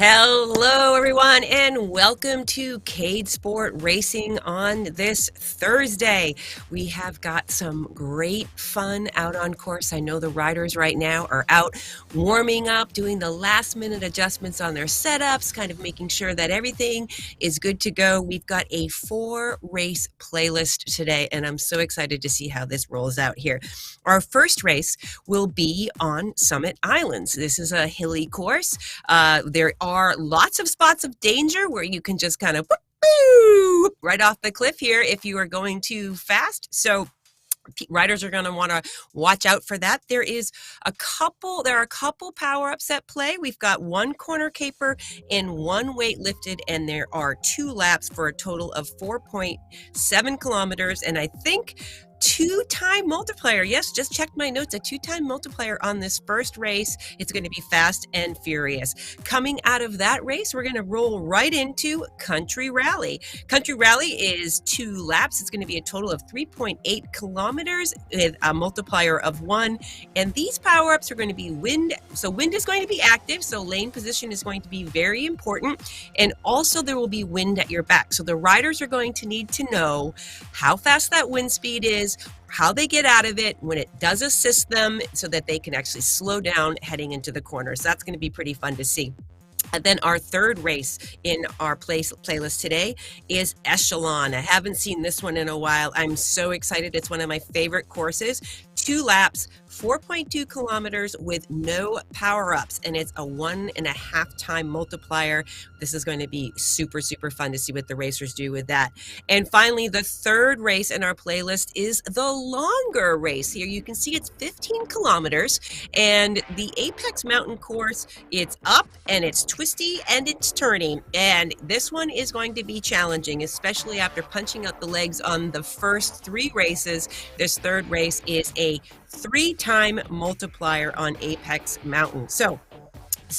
Hello, everyone, and welcome to Cade Sport Racing on this Thursday. We have got some great fun out on course. I know the riders right now are out warming up, doing the last-minute adjustments on their setups, kind of making sure that everything is good to go. We've got a 4-race playlist today, and I'm so excited to see how this rolls out here. Our first race will be on Summit Islands. This is a hilly course. There are lots of spots of danger where you can just kind of right off the cliff here if you are going too fast. So riders are going to want to watch out for that. There are a couple power-ups at play. We've got 1 corner caper and 1 weight lifted, and there are 2 laps for a total of 4.7 kilometers. And I think 2-time multiplier. Yes, just checked my notes. A 2-time multiplier on this first race. It's going to be fast and furious. Coming out of that race, we're going to roll right into Country Rally. Country Rally is 2 laps. It's going to be a total of 3.8 kilometers with a multiplier of 1. And these power-ups are going to be wind. So wind is going to be active. So lane position is going to be very important. And also there will be wind at your back. So the riders are going to need to know how fast that wind speed is, how they get out of it when it does assist them so that they can actually slow down heading into the corner. So that's going to be pretty fun to see. And then our third race in our playlist today is Echelon. I haven't seen this one in a while. I'm so excited. It's one of my favorite courses. 2 laps, 4.2 kilometers with no power-ups, and it's a 1.5-time multiplier. This is going to be super, super fun to see what the racers do with that. And finally, the third race in our playlist is the longer race. Here you can see it's 15 kilometers, and the Apex Mountain course, it's up and it's twisty and it's turning. And this one is going to be challenging, especially after punching out the legs on the first 3 races. This third race is a 3-time multiplier on Apex Mountain. So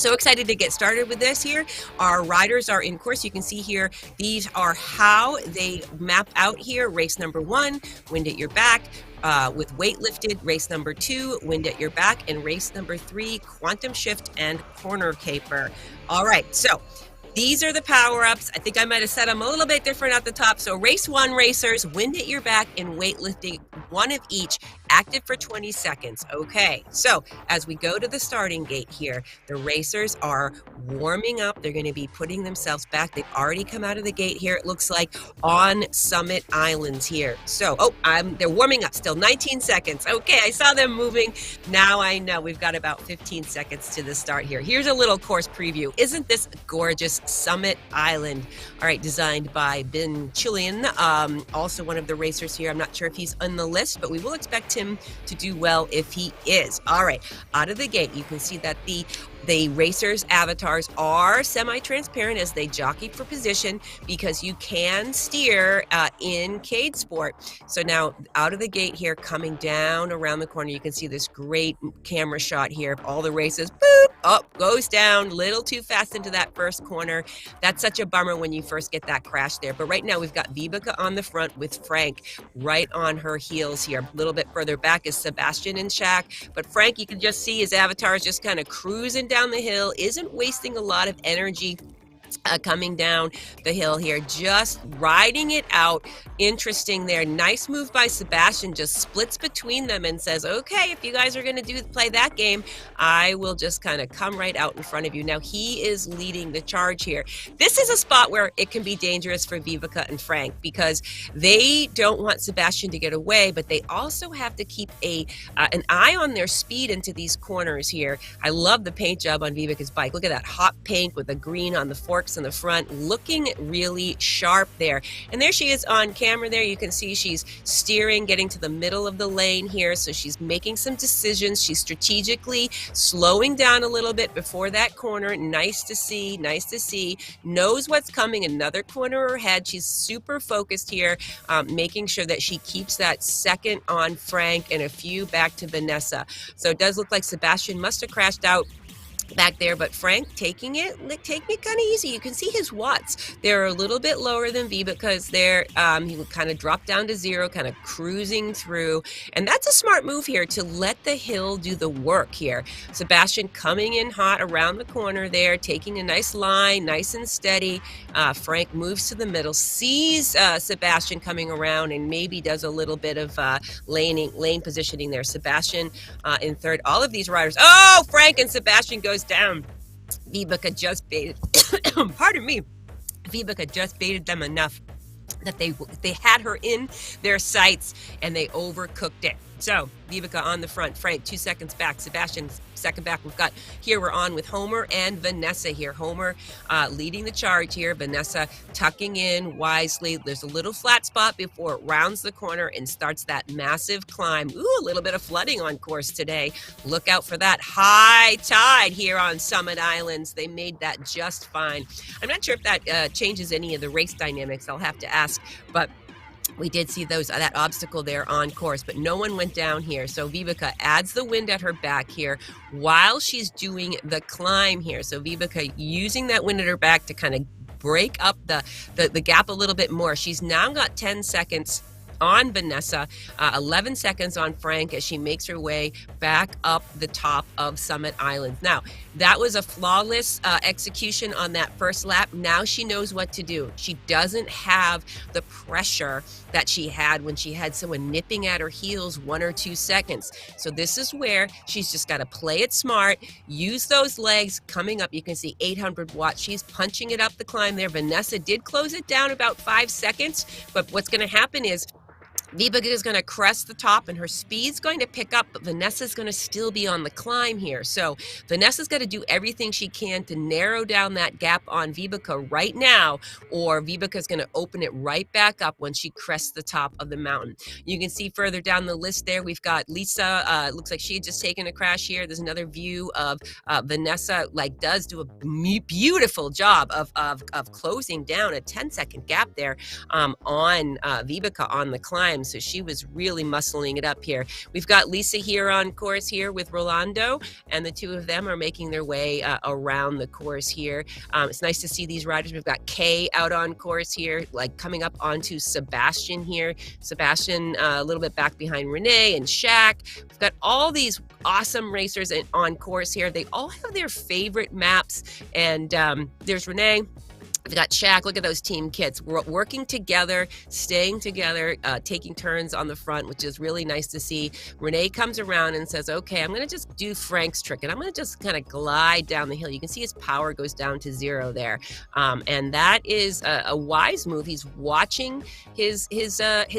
excited to get started with this here. Our riders are in course. You can see here, these are how they map out here. Race number 1, wind at your back. With weight lifted, race number 2, wind at your back, and race number 3, quantum shift and corner caper. All right, so these are the power-ups. I think I might have set them a little bit different at the top. So race 1 racers, wind at your back and weightlifting, 1 of each, active for 20 seconds. Okay, so as we go to the starting gate here, the racers are warming up. They're going to be putting themselves back. They've already come out of the gate here, it looks like, on Summit Islands here. So, they're warming up still, 19 seconds. Okay, I saw them moving. Now I know we've got about 15 seconds to the start here. Here's a little course preview. Isn't this gorgeous? Summit Island. All right, designed by Ben Chillian, also one of the racers here. I'm not sure if he's on the list, but we will expect him to do well if he is. All right, out of the gate, you can see that the racers' avatars are semi-transparent as they jockey for position, because you can steer in Cade Sport. So now out of the gate here, coming down around the corner, you can see this great camera shot here of all the races. Boop, up, goes down, little too fast into that first corner. That's such a bummer when you first get that crash there. But right now we've got Vibeke on the front with Frank right on her heels here. A little bit further back is Sebastian and Shaq. But Frank, you can just see his avatar is just kind of cruising down the hill, isn't wasting a lot of energy coming down the hill here, just riding it out. Interesting there. Nice move by Sebastian, just splits between them and says, okay, if you guys are going to play that game, I will just kind of come right out in front of you. Now he is leading the charge here. This is a spot where it can be dangerous for Vibeke and Frank, because they don't want Sebastian to get away, but they also have to keep an eye on their speed into these corners here. I love the paint job on Vibeke's bike. Look at that hot pink with the green on the forks in the front, looking really sharp there. And there she is on camera there. You can see she's steering, getting to the middle of the lane here. So she's making some decisions. She's strategically slowing down a little bit before that corner. Nice to see, nice to see. Knows what's coming, another corner ahead. She's super focused here, making sure that she keeps that second on Frank and a few back to Vanessa. So it does look like Sebastian must have crashed out back there, but Frank taking it kind of easy. You can see his watts. They're a little bit lower than V because he would kind of drop down to 0, kind of cruising through. And that's a smart move here to let the hill do the work here. Sebastian coming in hot around the corner there, taking a nice line, nice and steady. Frank moves to the middle, sees Sebastian coming around, and maybe does a little bit of lane positioning there. Sebastian in third. All of these riders. Oh, Frank and Sebastian goes down. Vibeke just baited. Pardon me. Vibeke just baited them enough that they had her in their sights and they overcooked it. So Vibeke on the front, Frank 2 seconds back, Sebastian second back. We're on with Homer and Vanessa here. Homer leading the charge here. Vanessa tucking in wisely. There's a little flat spot before it rounds the corner and starts that massive climb. Ooh, a little bit of flooding on course today. Look out for that high tide here on Summit Islands. They made that just fine. I'm not sure if that changes any of the race dynamics. I'll have to ask, but we did see that obstacle there on course, but no one went down here. So Vibeke adds the wind at her back here while she's doing the climb here. So Vibeke using that wind at her back to kind of break up the gap a little bit more. She's now got 10 seconds on Vanessa, 11 seconds on Frank as she makes her way back up the top of Summit Islands. Now, that was a flawless execution on that first lap. Now she knows what to do. She doesn't have the pressure that she had when she had someone nipping at her heels 1 or 2 seconds. So this is where she's just got to play it smart, use those legs coming up. You can see 800 watts. She's punching it up the climb there. Vanessa did close it down about 5 seconds, but what's going to happen is Vibeke is going to crest the top and her speed's going to pick up, but Vanessa's going to still be on the climb here. So Vanessa's got to do everything she can to narrow down that gap on Vibeke right now, or Vibeke is going to open it right back up when she crests the top of the mountain. You can see further down the list there, we've got Lisa. Looks like she had just taken a crash here. There's another view of Vanessa, does do a beautiful job of closing down a 10-second gap there on Vibeke on the climb. So she was really muscling it up here. We've got Lisa here on course here with Rolando, and the two of them are making their way around the course here. It's nice to see these riders. We've got Kay out on course here, coming up onto Sebastian here. Sebastian a little bit back behind Renee and Shaq. We've got all these awesome racers on course here. They all have their favorite maps, and there's Renee. We've got Shaq. Look at those team kits. We're working together, staying together, taking turns on the front, which is really nice to see. Renee comes around and says, okay, I'm going to just do Frank's trick, and I'm going to just kind of glide down the hill. You can see his power goes down to 0 there. And that is a wise move. He's watching his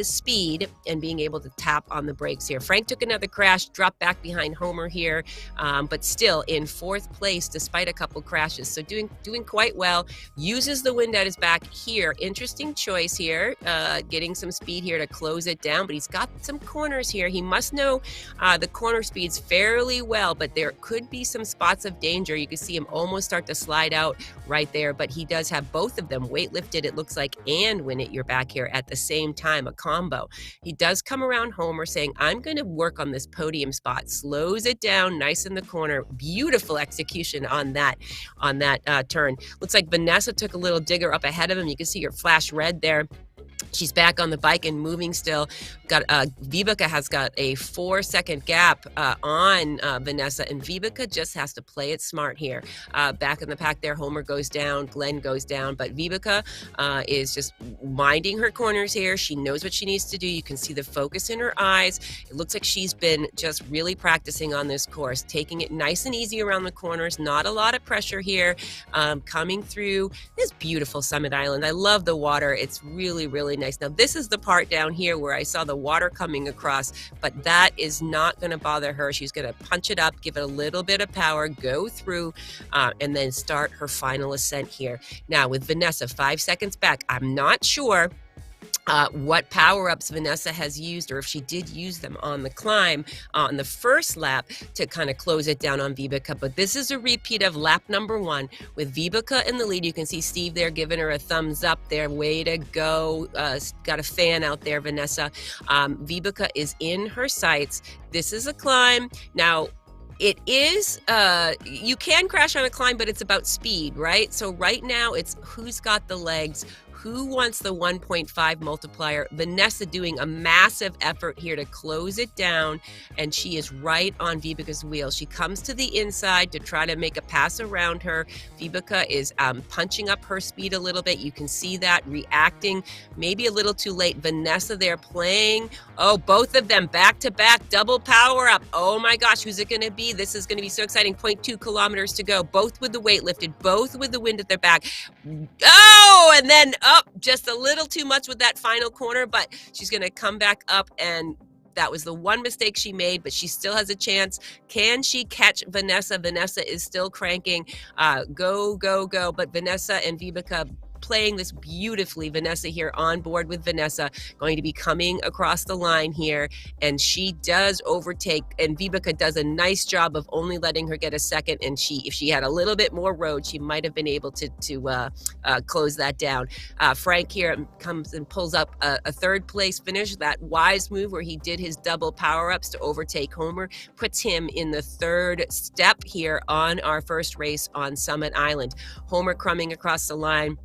speed and being able to tap on the brakes here. Frank took another crash, dropped back behind Homer here, but still in 4th place despite a couple crashes. So doing quite well. Uses the wind at his back here. Interesting choice here, getting some speed here to close it down, but he's got some corners here. He must know the corner speeds fairly well, but there could be some spots of danger. You can see him almost start to slide out right there, but he does have both of them weight lifted, it looks like, and wind at your back here at the same time, a combo. He does come around Homer saying, I'm going to work on this podium spot, slows it down nice in the corner. Beautiful execution on that turn. Looks like Vanessa took a little digger up ahead of him. You can see her flash red there. She's back on the bike and moving still. Vibeke has got a 4-second gap on Vanessa, and Vibeke just has to play it smart here. Back in the pack there, Homer goes down, Glenn goes down, but Vibeke is just minding her corners here. She knows what she needs to do. You can see the focus in her eyes. It looks like she's been just really practicing on this course, taking it nice and easy around the corners. Not a lot of pressure here. Coming through this beautiful Summit Island. I love the water. It's really, really nice. Now, this is the part down here where I saw the water coming across, but that is not going to bother her. She's going to punch it up, give it a little bit of power, go through, and then start her final ascent here. Now, with Vanessa, 5 seconds back, I'm not sure what power-ups Vanessa has used, or if she did use them on the climb on the first lap to kind of close it down on Vibeke. But this is a repeat of lap number 1 with Vibeke in the lead. You can see Steve there giving her a thumbs up there. Way to go. Got a fan out there, Vanessa. Vibeke is in her sights. This is a climb. Now, It is, you can crash on a climb, but it's about speed, right? So right now it's who's got the legs, who wants the 1.5 multiplier. Vanessa doing a massive effort here to close it down, and she is right on Vibeka's wheel. She comes to the inside to try to make a pass around her. Vibeka is punching up her speed a little bit. You can see that, reacting maybe a little too late. Vanessa there playing. Oh, both of them back to back, double power up. Oh my gosh, who's it going to be? This is going to be so exciting. 0.2 kilometers to go, both with the weight lifted, both with the wind at their back. Oh, and then up just a little too much with that final corner, but she's going to come back up, and that was the one mistake she made, but she still has a chance. Can she catch Vanessa? Vanessa is still cranking. Go, go, go. But Vanessa and Vibeka playing this beautifully. Vanessa here on board with Vanessa, going to be coming across the line here, and she does overtake, and Vibeka does a nice job of only letting her get a second, and if she had a little bit more road, she might have been able to close that down. Frank here comes and pulls up a third place finish. That wise move where he did his double power-ups to overtake Homer puts him in the third step here on our first race on Summit Island. Homer coming across the line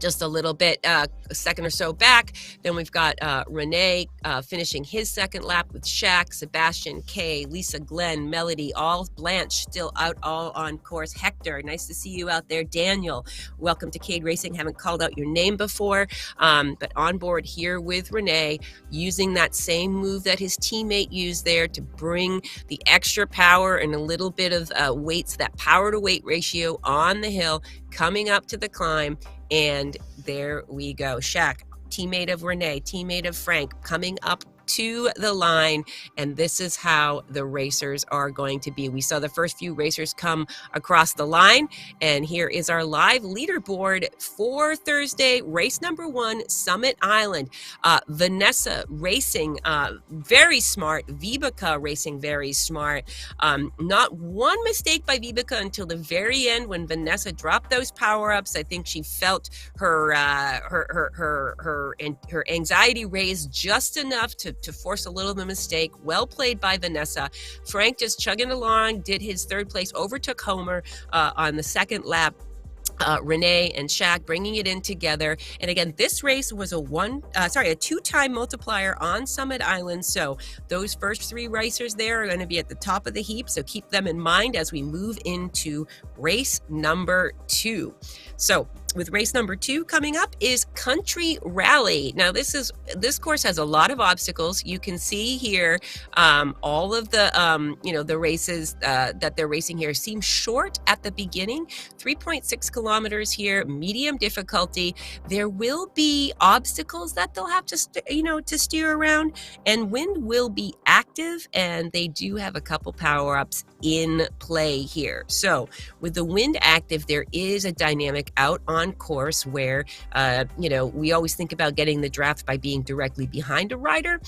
just a little bit, a second or so back. Then we've got Renee finishing his second lap with Shaq, Sebastian, Kay, Lisa, Glenn, Melody, Blanche still out all on course. Hector, nice to see you out there. Daniel, welcome to Cade Racing. Haven't called out your name before, but on board here with Renee, using that same move that his teammate used there to bring the extra power and a little bit of weights, that power to weight ratio on the hill, coming up to the climb. And there we go. Shaq, teammate of Renee, teammate of Frank, coming up to the line, and this is how the racers are going to be. We saw the first few racers come across the line, and here is our live leaderboard for Thursday, race number 1, Summit Island. Vanessa racing very smart, Vibeka racing very smart. Not one mistake by Vibeka until the very end when Vanessa dropped those power-ups. I think she felt her anxiety raised just enough to force a little of a mistake. Well played by Vanessa. Frank just chugging along, did his third place, overtook Homer on the second lap. Renee and Shaq bringing it in together. And again, this race was a 2-time multiplier on Summit Island. So those first 3 racers there are going to be at the top of the heap. So keep them in mind as we move into race number 2. So with race number 2 coming up is Country Rally. Now this course has a lot of obstacles. You can see here all of the the races that they're racing here seem short at the beginning. 3.6 kilometers here, medium difficulty. There will be obstacles that they'll have to steer around, and wind will be active, and they do have a couple power-ups in play here. So with the wind active, there is a dynamic out on course where we always think about getting the draft by being directly behind a rider.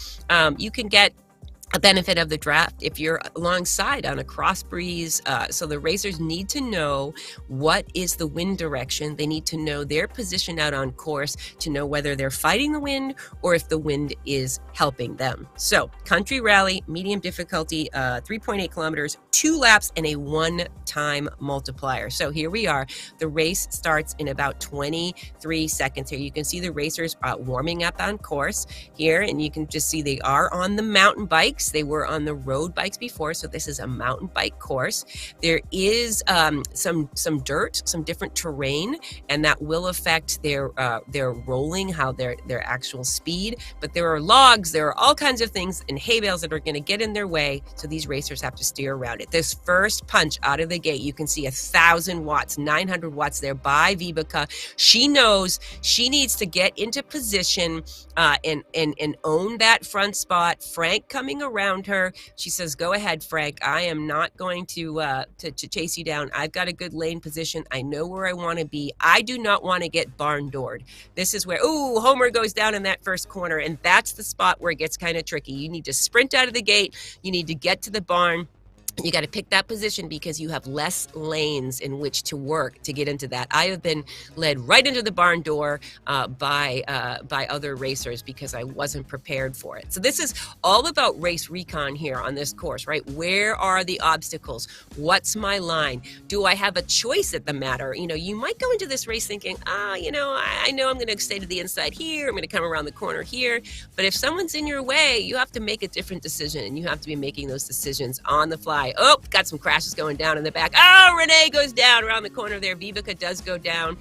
You can get a benefit of the draft if you're alongside on a cross breeze. So the racers need to know what is the wind direction. They need to know their position out on course to know whether they're fighting the wind or if the wind is helping them. So Country Rally, medium difficulty, 3.8 kilometers, 2 laps, and a 1-time multiplier. So here we are. The race starts in about 23 seconds. Here you can see the racers warming up on course here, and you can just see they are on the mountain bikes. They were on the road bikes before, so this is a mountain bike course. There is some dirt, some different terrain, and that will affect their rolling, how their actual speed. But there are logs, there are all kinds of things and hay bales that are going to get in their way, so these racers have to steer around it. This first punch out of the gate, you can see 1,000 watts, 900 watts there by Vibeka. She knows she needs to get into position and own that front spot. Frank coming around her. She says, "Go ahead, Frank. I am not going to chase you down. I've got a good lane position. I know where I want to be. I do not want to get barn doored." This is where, Homer goes down in that first corner, and that's the spot where it gets kind of tricky. You need to sprint out of the gate. You need to get to the barn. You got to pick that position because you have less lanes in which to work to get into that. I have been led right into the barn door by other racers because I wasn't prepared for it. So this is all about race recon here on this course, right? Where are the obstacles? What's my line? Do I have a choice at the matter? You know, you might go into this race thinking, you know, I know I'm going to stay to the inside here. I'm going to come around the corner here. But if someone's in your way, you have to make a different decision, and you have to be making those decisions on the fly. Oh, got some crashes going down in the back. Oh, Renee goes down around the corner there. Vivica does go down,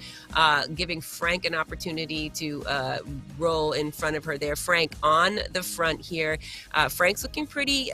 giving Frank an opportunity to roll in front of her there. Frank on the front here. Frank's looking pretty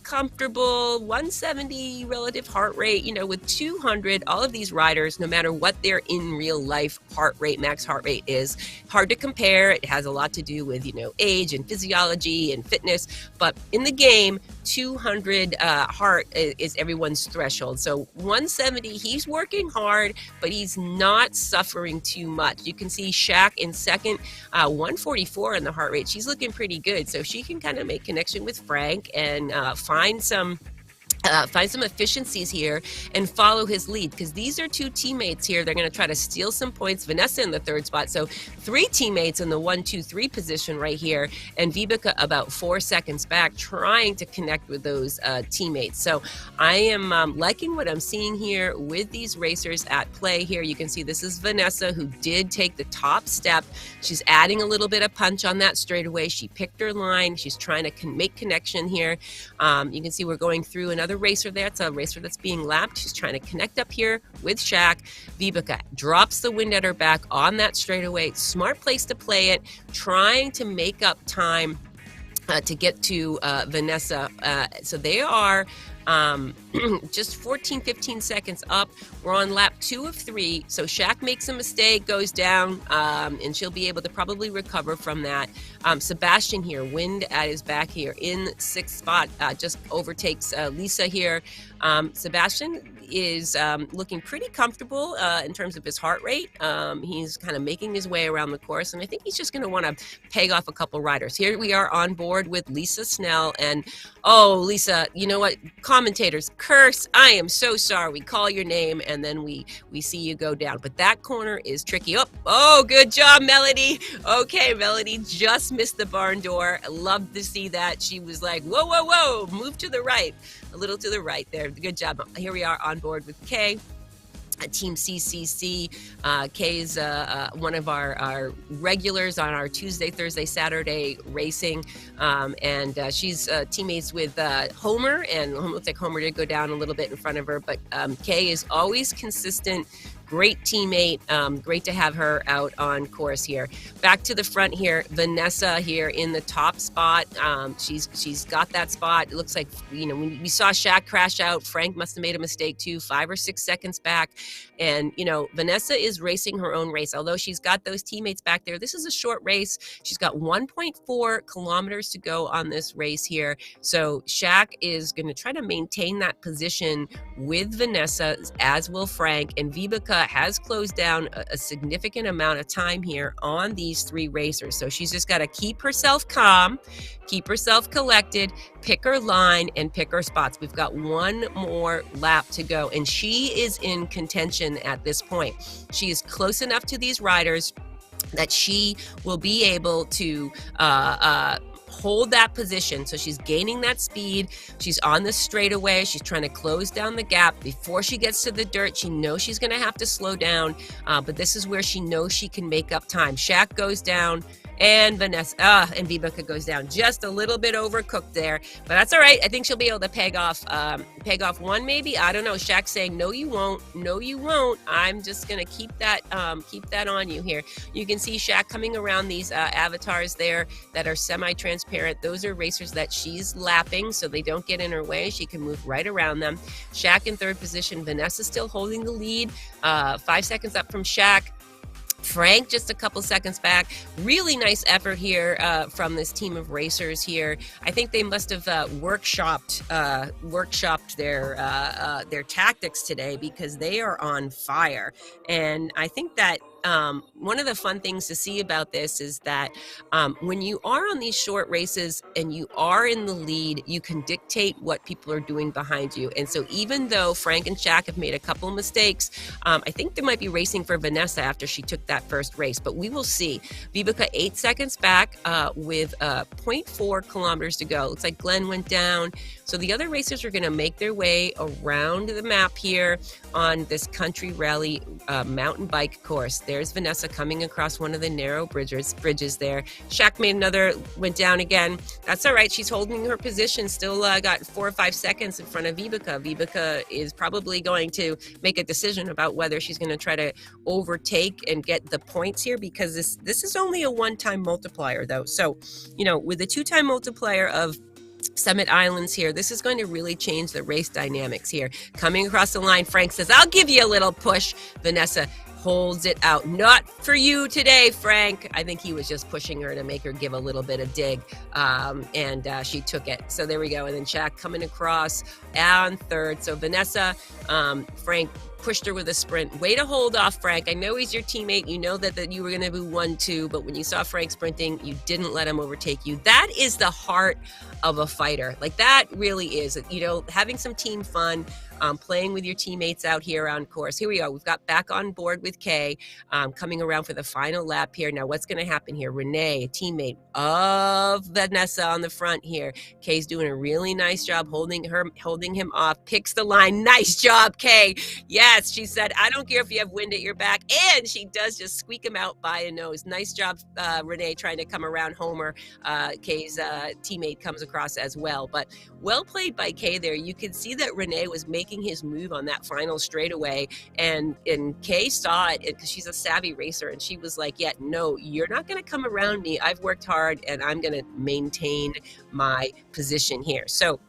comfortable, 170 relative heart rate, you know, with 200. All of these riders, no matter what their in real life heart rate, max heart rate is, hard to compare. It has a lot to do with, you know, age and physiology and fitness. But in the game, 200 heart is everyone's threshold. So 170, he's working hard, but he's not suffering too much. You can see Shaq in second, 144 in the heart rate. She's looking pretty good. So she can kind of make connection with Frank and find some efficiencies here and follow his lead, because these are two teammates here. They're going to try to steal some points. Vanessa in the third spot. So 3 teammates in the 1, 2, 3 position right here. And Vivica about 4 seconds back trying to connect with those teammates. So I am liking what I'm seeing here with these racers at play here. You can see this is Vanessa, who did take the top step. She's adding a little bit of punch on that straightaway. She picked her line. She's trying to make connection here. You can see we're going through another racer there. It's a racer that's being lapped. She's trying to connect up here with Shaq. Vivica drops the wind at her back on that straightaway. Smart place to play it, trying to make up time to get to Vanessa. So they are just 14, 15 seconds up. We're on lap 2 of 3. So Shaq makes a mistake, goes down, and she'll be able to probably recover from that. Sebastian here, wind at his back here in 6th spot, just overtakes Lisa here. Sebastian is looking pretty comfortable in terms of his heart rate. He's kind of making his way around the course, and I think he's just going to want to peg off a couple riders. Here we are on board with Lisa Snell, and oh, Lisa, you know what? Commentators curse. I am so sorry. We call your name, and then we see you go down. But that corner is tricky. Oh, good job, Melody. Okay, Melody just missed the barn door. I love to see that. She was like, whoa, whoa, whoa, move to the right. A little to the right there. Good job. Here we are on board with Kay. Team CCC. Kay is one of our regulars on our Tuesday, Thursday, Saturday racing, and she's teammates with Homer, and it looks like Homer did go down a little bit in front of her, but Kay is always consistent. Great teammate. Great to have her out on course here. Back to the front here, Vanessa here in the top spot. She's got that spot. It looks like, you know, when we saw Shaq crash out, Frank must have made a mistake too, 5 or 6 seconds back. And, you know, Vanessa is racing her own race. Although she's got those teammates back there, this is a short race. She's got 1.4 kilometers to go on this race here. So Shaq is going to try to maintain that position with Vanessa, as will Frank, and Vivica has closed down a significant amount of time here on these 3 racers. So she's just got to keep herself calm, keep herself collected, pick her line, and pick her spots. We've got 1 more lap to go, and she is in contention at this point. She is close enough to these riders that she will be able to hold that position. So she's gaining that speed. She's on the straightaway. She's trying to close down the gap before she gets to the dirt. She knows she's going to have to slow down, but this is where she knows she can make up time. Shaq goes down, and Vanessa and Vivica goes down. Just a little bit overcooked there, but that's all right. I think she'll be able to peg off 1, maybe. I don't know. Shaq's saying, no, you won't. No, you won't. I'm just gonna keep that on you here. You can see Shaq coming around these avatars there that are semi-transparent. Those are racers that she's lapping, so they don't get in her way. She can move right around them. Shaq in 3rd position. Vanessa still holding the lead, 5 seconds up from Shaq. Frank just a couple seconds back. Really nice effort here from this team of racers here. I think they must have workshopped their tactics today, because they are on fire. And I think that one of the fun things to see about this is that when you are on these short races and you are in the lead, you can dictate what people are doing behind you. And so even though Frank and Shaq have made a couple of mistakes, I think they might be racing for Vanessa after she took that first race, but we will see. Vibeke 8 seconds back with 0.4 kilometers to go. Looks like Glenn went down. So the other racers are going to make their way around the map here on this country rally mountain bike course. There's Vanessa coming across one of the narrow bridges there. Shaq went down again. That's all right. She's holding her position. Still got 4 or 5 seconds in front of Vibeke. Vibeke is probably going to make a decision about whether she's going to try to overtake and get the points here, because this is only a one-time multiplier though. So, with the 2-time multiplier of Summit Islands here, this is going to really change the race dynamics here. Coming across the line, Frank says, "I'll give you a little push." Vanessa holds it out. "Not for you today, Frank." I think he was just pushing her to make her give a little bit of dig, and she took it. So there we go. And then Shaq coming across on third. So Vanessa, Frank pushed her with a sprint. Way to hold off, Frank. I know he's your teammate. You know that you were going to be 1-2, but when you saw Frank sprinting, you didn't let him overtake you. That is the heart of a fighter. Like, that really is, having some team fun, playing with your teammates out here on course. Here we are. We've got back on board with Kay, coming around for the final lap here. Now, what's going to happen here? Renee, a teammate of Vanessa on the front here. Kay's doing a really nice job holding him off, picks the line. Nice job, Kay. Yes, she said, "I don't care if you have wind at your back." And she does just squeak him out by a nose. Nice job, Renee, trying to come around Homer. Kay's teammate comes across as well. But well played by Kay there. You can see that Renee was making his move on that final straightaway, and Kay saw it because she's a savvy racer, and she was like, "Yeah, no, you're not going to come around me. I've worked hard, and I'm going to maintain my position here." So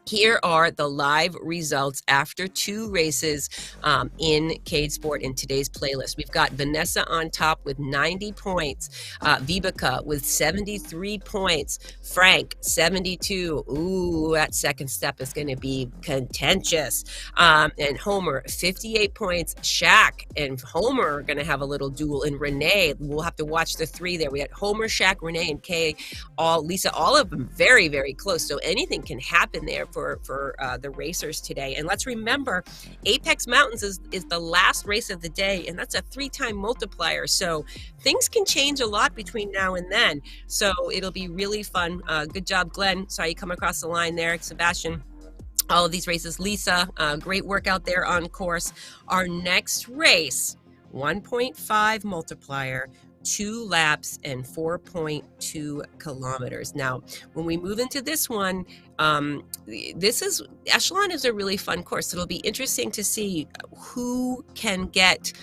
here are the live results after 2 races in Cade Sport in today's playlist. We've got Vanessa on top with 90 points, Vibeke with 73 points, Frank 72. Ooh, that second step is going to be contentious. And Homer 58 points. Shaq and Homer are going to have a little duel. And Renee, we'll have to watch the 3 there. We got Homer, Shaq, Renee, and Kay, Lisa, all of them very, very close. So anything can happen there for the racers today. And let's remember, Apex Mountains is the last race of the day, and that's a 3-time multiplier. So things can change a lot between now and then. So it'll be really fun. Good job, Glenn. Saw you come across the line there. Sebastian. All of these races. Lisa, great work out there on course. Our next race, 1.5 multiplier, 2 laps and 4.2 kilometers. Now, when we move into this one, Echelon is a really fun course. It'll be interesting to see who can get,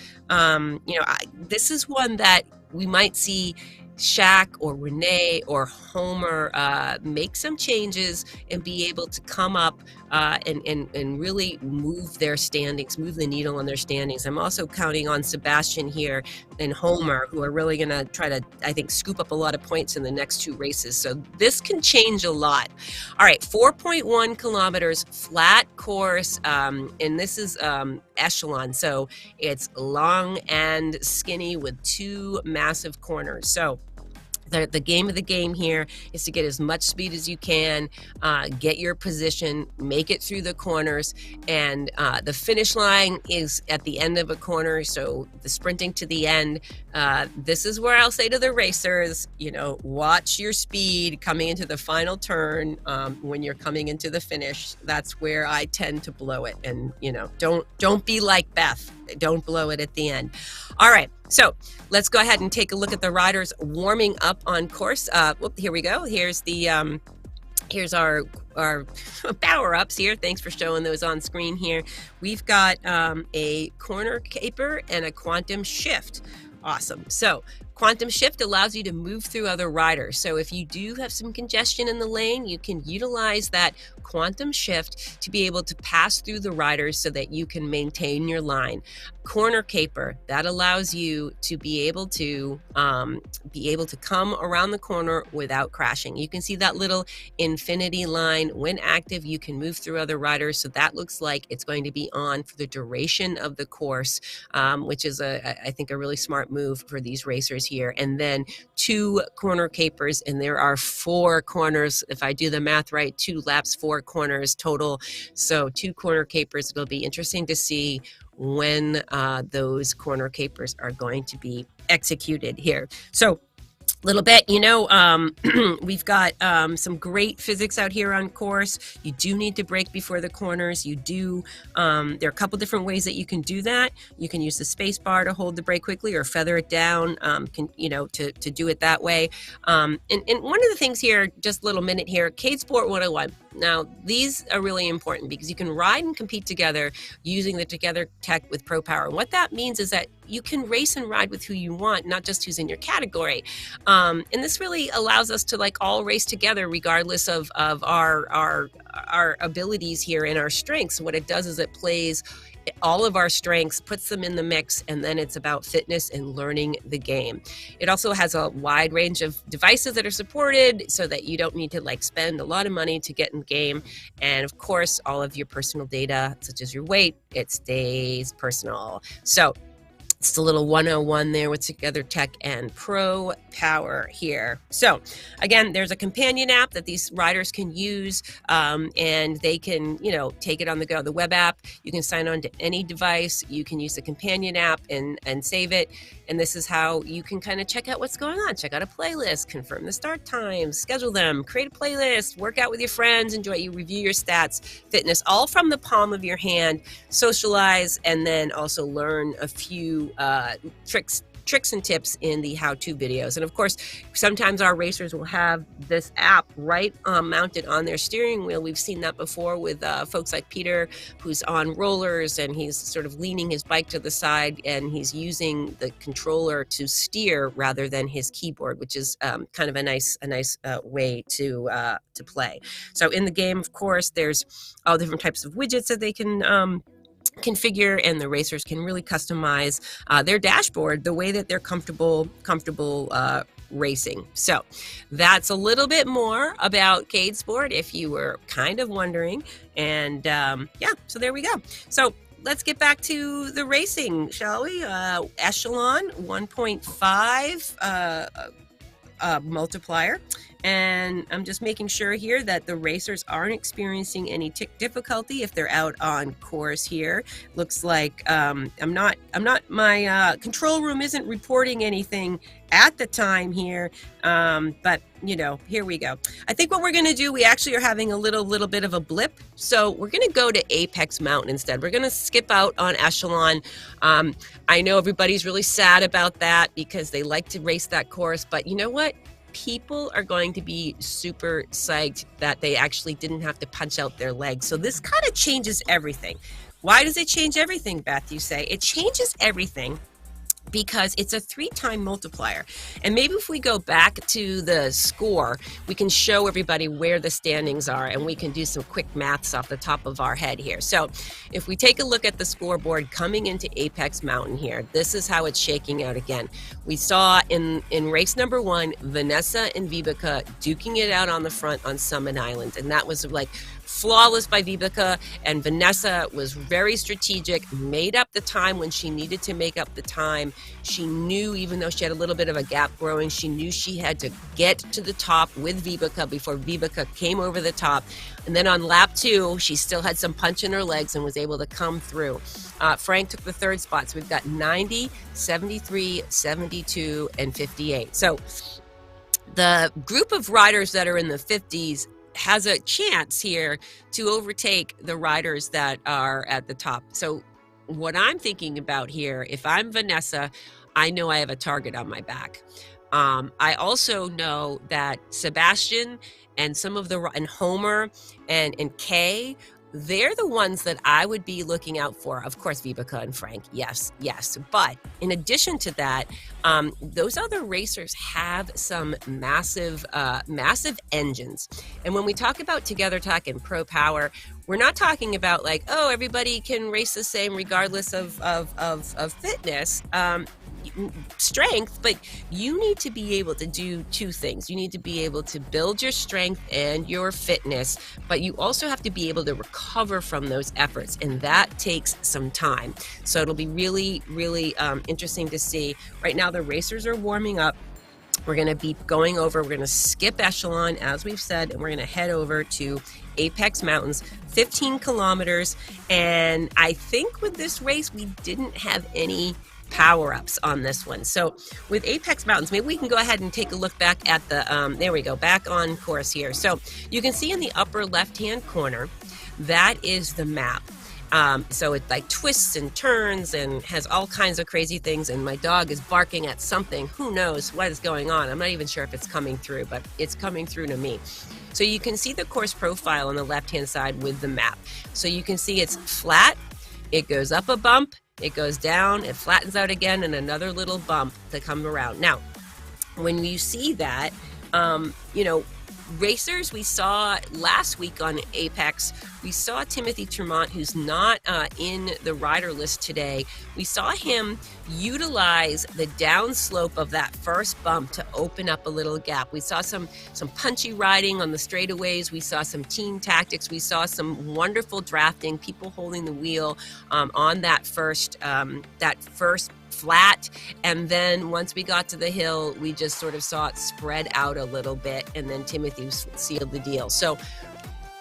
this is one that we might see Shaq or Renee or Homer make some changes and be able to come up and really move their standings, move the needle on their standings. I'm also counting on Sebastian here and Homer, who are really going to try to, I think, scoop up a lot of points in the next 2 races. So this can change a lot. All right, 4.1 kilometers, flat course, and this is Echelon. So it's long and skinny with 2 massive corners. So the game of the game here is to get as much speed as you can, get your position, make it through the corners, and the finish line is at the end of a corner. So the sprinting to the end, this is where I'll say to the racers, watch your speed coming into the final turn. When you're coming into the finish, that's where I tend to blow it. And don't be like Beth. Don't blow it at the end. All right, so let's go ahead and take a look at the riders warming up on course. Here we go. Here's the here's our power-ups here. Thanks for showing those on screen here. We've got a corner caper and a quantum shift. Awesome. So Quantum shift allows you to move through other riders. So if you do have some congestion in the lane, you can utilize that quantum shift to be able to pass through the riders so that you can maintain your line. Corner caper, that allows you to be able to come around the corner without crashing. You can see that little infinity line. When active, you can move through other riders. So that looks like it's going to be on for the duration of the course, which is I think a really smart move for these racers here. And then 2 corner capers, and there are 4 corners. If I do the math right, 2 laps, 4 corners total. So 2 corner capers. It'll be interesting to see when those corner capers are going to be executed here. So little bit, we've got some great physics out here on course. You do need to brake before the corners. You do, there are a couple different ways that you can do that. You can use the space bar to hold the brake quickly or feather it down, to do it that way. And one of the things here, just a little minute here, Cade Sport 101. Now, these are really important because you can ride and compete together using the Together Tech with Pro Power. And what that means is that you can race and ride with who you want, not just who's in your category. And this really allows us to all race together regardless of our abilities here and our strengths. What it does is it plays all of our strengths, puts them in the mix, and then it's about fitness and learning the game. It also has a wide range of devices that are supported so that you don't need to spend a lot of money to get in game. And of course, all of your personal data, such as your weight, it stays personal. So it's a little 101 there with Together Tech and Pro Power here. So again, there's a companion app that these riders can use, and they can, take it on the go. The web app, you can sign on to any device. You can use the companion app and save it. And this is how you can kind of check out what's going on. Check out a playlist, confirm the start times, schedule them, create a playlist, work out with your friends, enjoy, you review your stats, fitness, all from the palm of your hand, socialize, and then also learn a few tricks and tips in the how-to videos. And of course, sometimes our racers will have this app right mounted on their steering wheel. We've seen that before with folks like Peter, who's on rollers and he's sort of leaning his bike to the side and he's using the controller to steer rather than his keyboard, which is kind of a nice way to play. So in the game, of course, there's all different types of widgets that they can configure, and the racers can really customize their dashboard the way that they're comfortable racing. So that's a little bit more about Cade Sport if you were kind of wondering. And so there we go. So let's get back to the racing, shall we? Echelon 1.5 multiplier. And I'm just making sure here that the racers aren't experiencing any tick difficulty if they're out on course here. Looks like my control room isn't reporting anything at the time here, but here we go. I think what we're going to do, we actually are having a little bit of a blip, so we're going to go to Apex Mountain instead. We're going to skip out on Echelon. I know everybody's really sad about that because they like to race that course, but you know what? People are going to be super psyched that they actually didn't have to punch out their legs. So this kind of changes everything. Why does it change everything, Beth, you say? It changes everything because it's a 3-time multiplier. And maybe if we go back to the score, we can show everybody where the standings are and we can do some quick maths off the top of our head here. So if we take a look at the scoreboard coming into Apex Mountain here, this is how it's shaking out again. We saw in race number 1, Vanessa and Vibeke duking it out on the front on Summit Island. And that was flawless by Vibeke, and Vanessa was very strategic, made up the time when she needed to make up the time. She knew, even though she had a little bit of a gap growing, she knew she had to get to the top with Vibeke before Vibeke came over the top. And then on lap 2, she still had some punch in her legs and was able to come through. Frank took the 3rd spot, so we've got 90, 73, 72, and 58. So the group of riders that are in the 50s has a chance here to overtake the riders that are at the top. So what I'm thinking about here, if I'm Vanessa, I know I have a target on my back. I also know that Sebastian and some of and Homer and Kay, they're the ones that I would be looking out for. Of course, Vibeke and Frank, yes, yes. But in addition to that, those other racers have some massive, massive engines. And when we talk about Together Tech and Pro Power, we're not talking about like, oh, everybody can race the same regardless of fitness. Strength, but you need to be able to do two things. You need to be able to build your strength and your fitness, but you also have to be able to recover from those efforts, and that takes some time. So it'll be really, really interesting to see. Right now, the racers are warming up. We're going to be going over, we're going to skip Echelon, as we've said, and we're going to head over to Apex Mountains, 15 kilometers. And I think with this race, we didn't have any power-ups on this one. So with Apex Mountains, maybe we can go ahead and take a look back at the, there we go, back on course here. So you can see in the upper left-hand corner, that is the map. So it like twists and turns and has all kinds of crazy things, and my dog is barking at something. Who knows what is going on? I'm not even sure if it's coming through, but it's coming through to me. So you can see the course profile on the left-hand side with the map. So you can see it's flat, it goes up a bump, it goes down, it flattens out again, and another little bump to come around. Now, when you see that, racers we saw last week on Apex, we saw Timothy Tremont, who's not in the rider list today. We saw him utilize the downslope of that first bump to open up a little gap. We saw some punchy riding on the straightaways. We saw some team tactics. We saw some wonderful drafting, people holding the wheel on that first flat, and then once we got to the hill, we just sort of saw it spread out a little bit, and then Timothy sealed the deal. So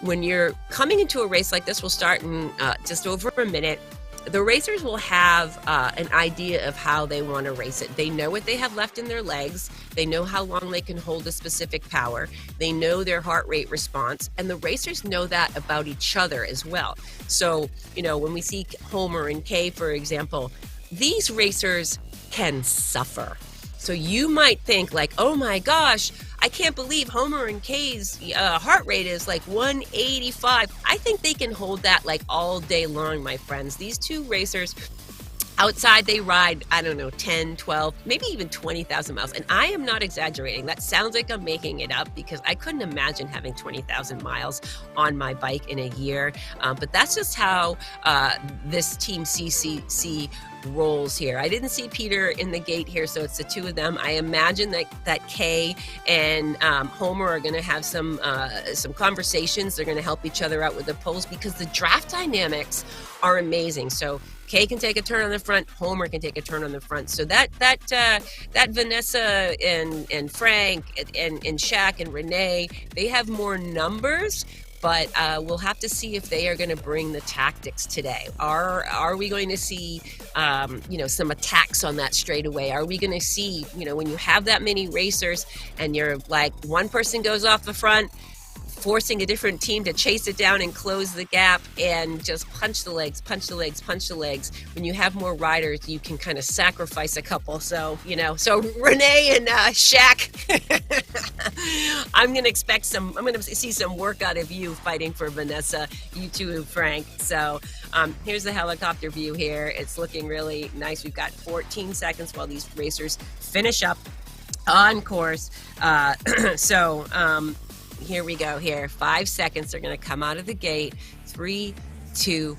when you're coming into a race like this, we'll start in just over a minute. The racers will have an idea of how they want to race it. They know what they have left in their legs. They know how long they can hold a specific power. They know their heart rate response, and the racers know that about each other as well. So, when we see Homer and Kay, for example, these racers can suffer. So you might think like, oh my gosh, I can't believe Homer and Kay's heart rate is like 185. I think they can hold that like all day long, my friends. These two racers, outside they ride, 10, 12, maybe even 20,000 miles. And I am not exaggerating. That sounds like I'm making it up, because I couldn't imagine having 20,000 miles on my bike in a year. But that's just how this Team CCC rolls here. I didn't see Peter in the gate here, so it's the two of them. I imagine that Kay and Homer are going to have some conversations. They're going to help each other out with the poles, because the draft dynamics are amazing. So Kay can take a turn on the front, Homer can take a turn on the front. So that Vanessa and Frank and Shaq and Renee, they have more numbers, but we'll have to see if they are going to bring the tactics today. Are we going to see some attacks on that straightaway? Are we going to see, when you have that many racers and you're like, one person goes off the front, forcing a different team to chase it down and close the gap and just punch the legs. When you have more riders, you can kind of sacrifice a couple. So, so Renee and Shaq, I'm going to see some work out of you fighting for Vanessa, you two and Frank. So here's the helicopter view here. It's looking really nice. We've got 14 seconds while these racers finish up on course. Here we go here. 5 seconds. They're going to come out of the gate. 3, 2,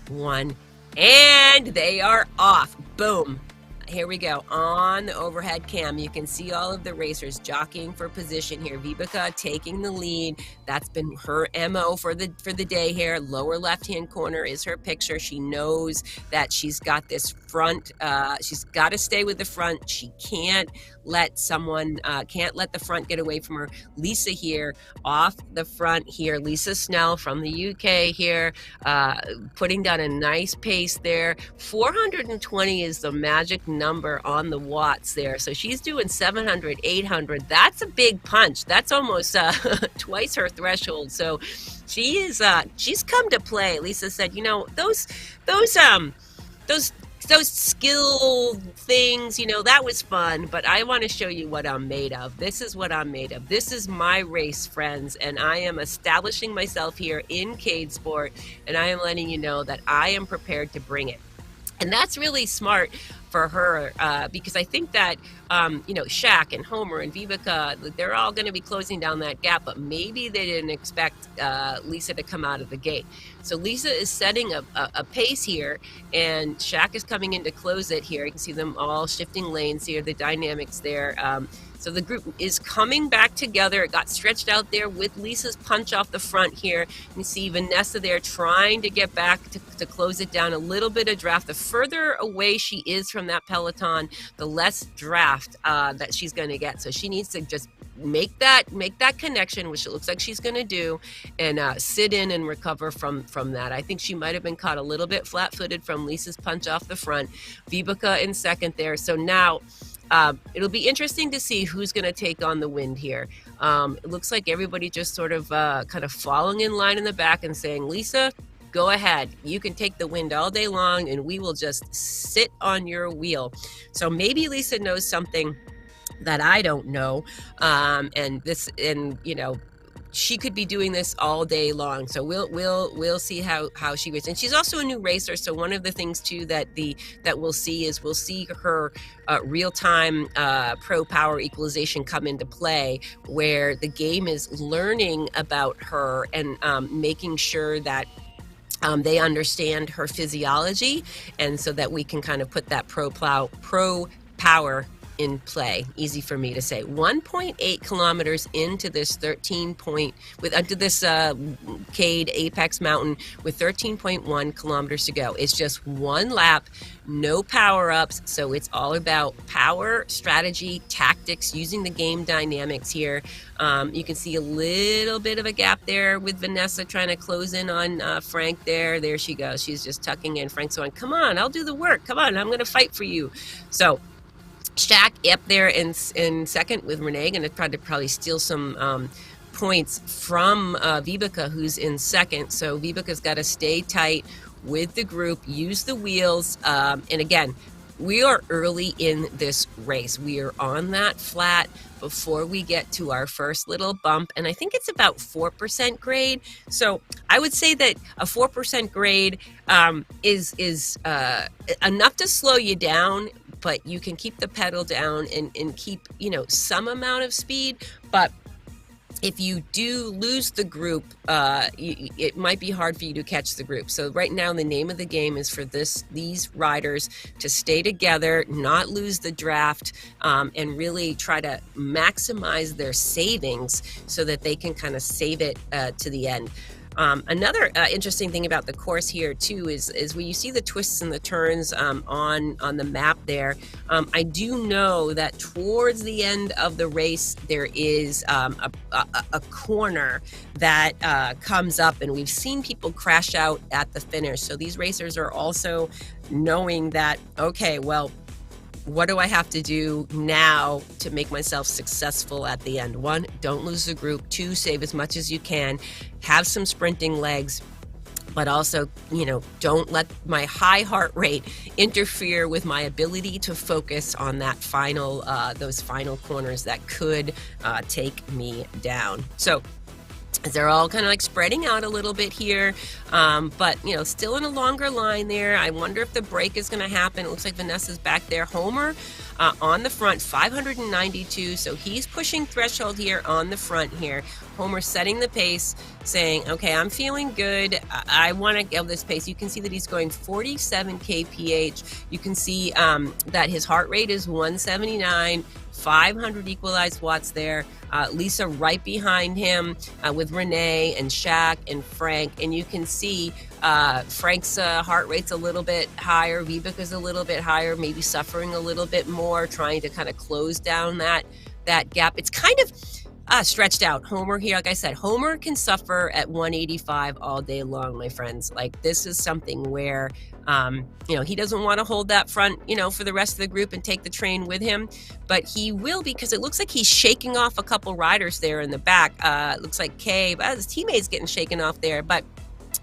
1. And they are off. Boom. Here we go. On the overhead cam, you can see all of the racers jockeying for position here. Vibeke taking the lead. That's been her MO for the day here. Lower left-hand corner is her picture. She knows that she's got this front. She's got to stay with the front. She can't let the front get away from her. Lisa here off the front here. Lisa Snell from the UK here, putting down a nice pace there. 420 is the magic number on the watts there. So she's doing 700, 800. That's a big punch. That's almost twice her threshold. So she's come to play. Lisa said, those those skill things, that was fun, but I want to show you what I'm made of. This is what I'm made of. This is my race, friends, and I am establishing myself here in Cade Sport, and I am letting you know that I am prepared to bring it. And that's really smart for her because I think that, Shaq and Homer and Vivica, they're all going to be closing down that gap, but maybe they didn't expect Lisa to come out of the gate. So Lisa is setting a pace here, and Shaq is coming in to close it here. You can see them all shifting lanes here, the dynamics there. So the group is coming back together. It got stretched out there with Lisa's punch off the front here. You see Vanessa there trying to get back to close it down. A little bit of draft. The further away she is from that peloton, the less draft that she's going to get. So she needs to just make that connection, which it looks like she's going to do, and sit in and recover from that. I think she might have been caught a little bit flat-footed from Lisa's punch off the front. Vivica in second there. So now it'll be interesting to see who's going to take on the wind here. It looks like everybody just sort of kind of falling in line in the back and saying, Lisa, go ahead. You can take the wind all day long and we will just sit on your wheel. So maybe Lisa knows something that I don't know. She could be doing this all day long. So we'll see how she races. And she's also a new racer. So one of the things too that we'll see her real-time pro power equalization come into play, where the game is learning about her and making sure that they understand her physiology, and so that we can kind of put that pro power in play. Easy for me to say. 1.8 kilometers into this Cade Apex Mountain with 13.1 kilometers to go. It's just one lap, no power-ups, so it's all about power, strategy, tactics, using the game dynamics here. You can see a little bit of a gap there with Vanessa trying to close in on Frank there. There she goes. She's just tucking in. Frank's going, come on, I'll do the work. Come on, I'm going to fight for you. So Shaq up there in second with Renee, going to try to probably steal some points from Vivica, who's in second. So Vivica's got to stay tight with the group, use the wheels. And again, we are early in this race. We are on that flat before we get to our first little bump. And I think it's about 4% grade. So I would say that a 4% grade is enough to slow you down, but you can keep the pedal down and keep, some amount of speed. But if you do lose the group, it might be hard for you to catch the group. So right now, the name of the game is for these riders to stay together, not lose the draft, and really try to maximize their savings so that they can kind of save it to the end. Another interesting thing about the course here too is when you see the twists and the turns on the map there. I do know that towards the end of the race there is a corner that comes up, and we've seen people crash out at the finish. So these racers are also knowing that, okay, well, what do I have to do now to make myself successful at the end? 1, don't lose the group. 2, save as much as you can. Have some sprinting legs, but also, don't let my high heart rate interfere with my ability to focus on that those final corners that could take me down. So they're all kind of like spreading out a little bit here, but still in a longer line there. I wonder if the break is going to happen. It looks like Vanessa's back there. Homer on the front, 592, so he's pushing threshold here on the front here. Homer setting the pace, saying, okay, I'm feeling good. I want to go this pace. You can see that he's going 47 kph. You can see that his heart rate is 179, 500 equalized watts there. Lisa right behind him with Renee and Shaq and Frank. And you can see Frank's heart rate's a little bit higher. Vivica's a little bit higher, maybe suffering a little bit more, trying to kind of close down that gap. It's kind of stretched out. Homer here, like I said, Homer can suffer at 185 all day long, my friends. Like, this is something where, he doesn't want to hold that front, for the rest of the group and take the train with him, but he will, because it looks like he's shaking off a couple riders there in the back. It looks like Kay, but his teammate's getting shaken off there, but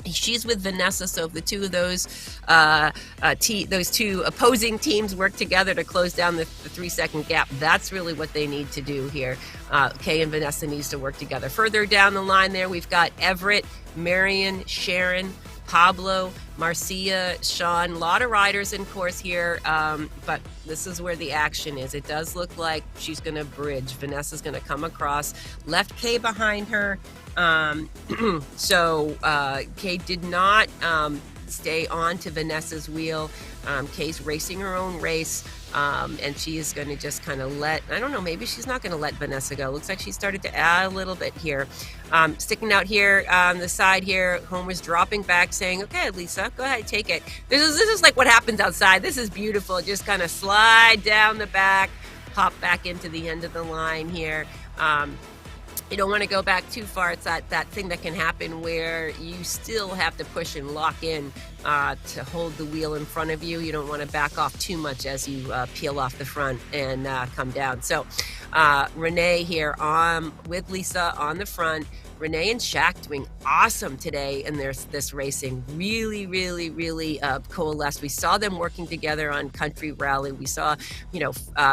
She's with Vanessa, so if the two of those those two opposing teams work together to close down the 3-second gap, that's really what they need to do here. Kay and Vanessa needs to work together. Further down the line there, we've got Everett, Marion, Sharon, Pablo, Marcia, Sean. A lot of riders in course here, but this is where the action is. It does look like she's going to bridge. Vanessa's going to come across, left Kay behind her. So Kay did not stay on to Vanessa's wheel. Kay's racing her own race, and she is going to just kind of I don't know, maybe she's not going to let Vanessa go. Looks like she started to add a little bit here. Sticking out here on the side here, Homer's dropping back saying, okay, Lisa, go ahead, take it. This is like what happens outside. This is beautiful. Just kind of slide down the back, hop back into the end of the line here. You don't want to go back too far. It's that thing that can happen where you still have to push and lock in to hold the wheel in front of you. You don't want to back off too much as you peel off the front and come down. So Renee here with Lisa on the front. Renee and Shaq doing awesome today in this racing. Really, really, really coalesced. We saw them working together on Country Rally. We saw,